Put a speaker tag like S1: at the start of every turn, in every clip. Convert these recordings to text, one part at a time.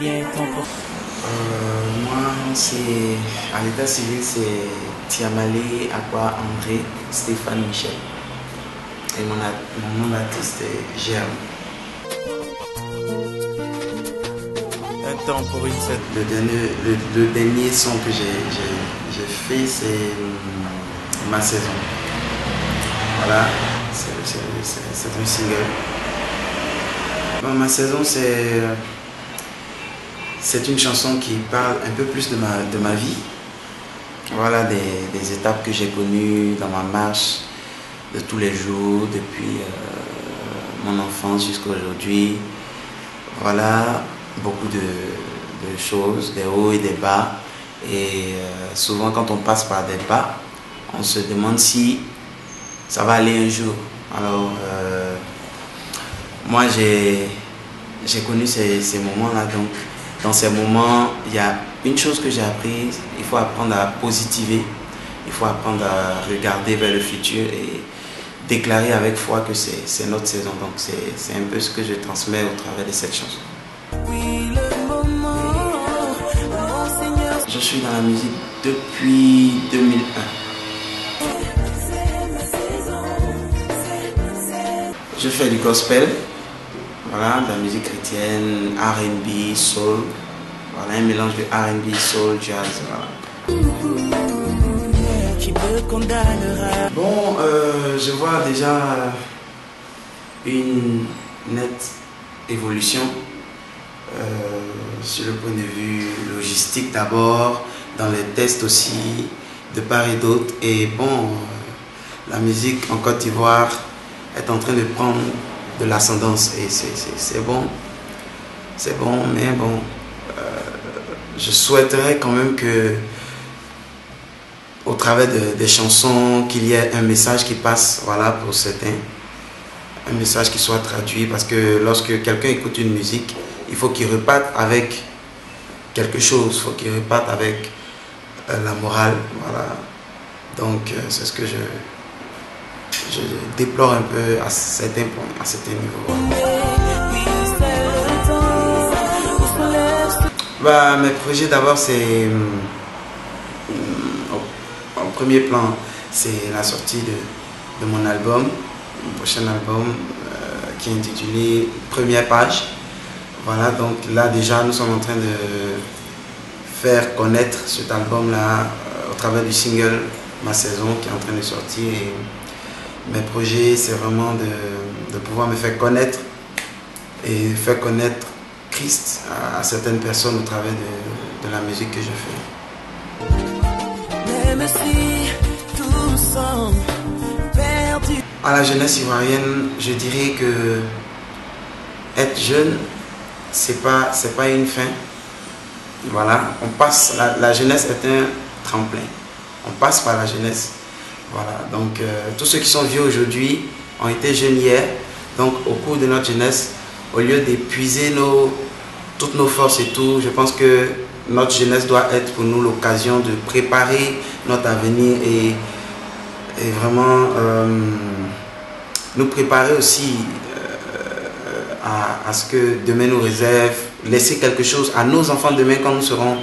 S1: bien ton
S2: Moi, c'est à l'état civil, c'est Tiamale Akwa André Stéphane Michel. Et mon nom d'artiste est Germe.
S1: Un temps pour une scène.
S2: Le dernier son que j'ai fait, c'est Ma saison. Voilà, c'est un single. Bon, Ma saison, c'est une chanson qui parle un peu plus de ma vie. Voilà des étapes que j'ai connues dans ma marche de tous les jours, depuis mon enfance jusqu'à aujourd'hui. Voilà, beaucoup de choses, des hauts et des bas. Et souvent quand on passe par des bas, on se demande si ça va aller un jour. Alors, moi j'ai connu ces moments-là. Donc, dans ces moments, il y a une chose que j'ai apprise, il faut apprendre à positiver, il faut apprendre à regarder vers le futur et déclarer avec foi que c'est notre saison. Donc, c'est un peu ce que je transmets au travers de cette chanson. Je suis dans la musique depuis 2001. Je fais du gospel, voilà, de la musique chrétienne, R&B, soul, voilà, un mélange de R&B, soul, jazz, voilà. Bon, je vois déjà une nette évolution sur le point de vue logistique d'abord, dans les tests aussi, de part et d'autre. Et bon, la musique en Côte d'Ivoire est en train de prendre de l'ascendance et c'est bon, mais bon, je souhaiterais quand même que au travers des chansons qu'il y ait un message qui passe, voilà, pour certains, un message qui soit traduit, parce que lorsque quelqu'un écoute une musique, il faut qu'il reparte avec quelque chose, il faut qu'il reparte avec la morale, voilà. Donc c'est ce que je déplore un peu à certains points, à certains niveaux. Bah, mes projets d'abord, c'est en premier plan, c'est la sortie de mon album, mon prochain album qui est intitulé Première page. Voilà, donc là déjà nous sommes en train de faire connaître cet album-là au travers du single Ma saison qui est en train de sortir. Et mes projets, c'est vraiment de pouvoir me faire connaître et faire connaître Christ à certaines personnes au travers de la musique que je fais. Même si tout semble perdu. À la jeunesse ivoirienne, je dirais que être jeune, c'est pas une fin. Voilà, on passe, la jeunesse est un tremplin. On passe par la jeunesse. Voilà, donc tous ceux qui sont vieux aujourd'hui ont été jeunes hier. Donc au cours de notre jeunesse, au lieu d'épuiser toutes nos forces et tout, je pense que notre jeunesse doit être pour nous l'occasion de préparer notre avenir et vraiment nous préparer aussi à ce que demain nous réserve, laisser quelque chose à nos enfants demain quand nous serons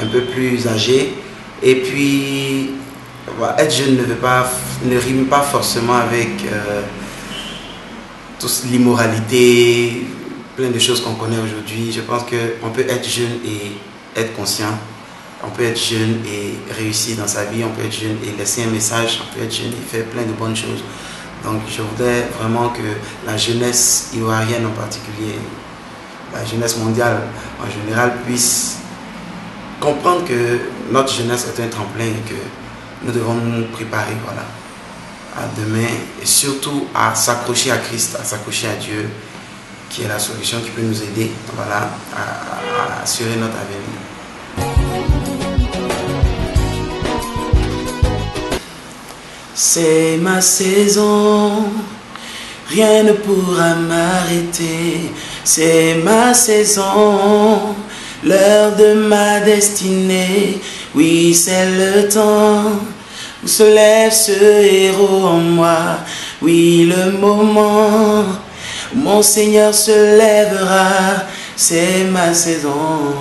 S2: un peu plus âgés. Et puis, être jeune ne rime pas forcément avec toute l'immoralité, plein de choses qu'on connaît aujourd'hui. Je pense qu'on peut être jeune et être conscient. On peut être jeune et réussir dans sa vie. On peut être jeune et laisser un message. On peut être jeune et faire plein de bonnes choses. Donc je voudrais vraiment que la jeunesse ivoirienne en particulier, la jeunesse mondiale en général, puisse comprendre que notre jeunesse est un tremplin et que nous devons nous préparer, voilà, à demain et surtout à s'accrocher à Christ, à s'accrocher à Dieu, qui est la solution qui peut nous aider, voilà, à assurer notre avenir. C'est ma saison, rien ne pourra m'arrêter. C'est ma saison, l'heure de ma destinée. Oui, c'est le temps où se lève ce héros en moi. Oui, le moment où mon Seigneur se lèvera. c'est ma saison.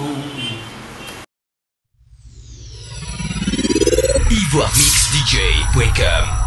S3: ivoiremixdj.com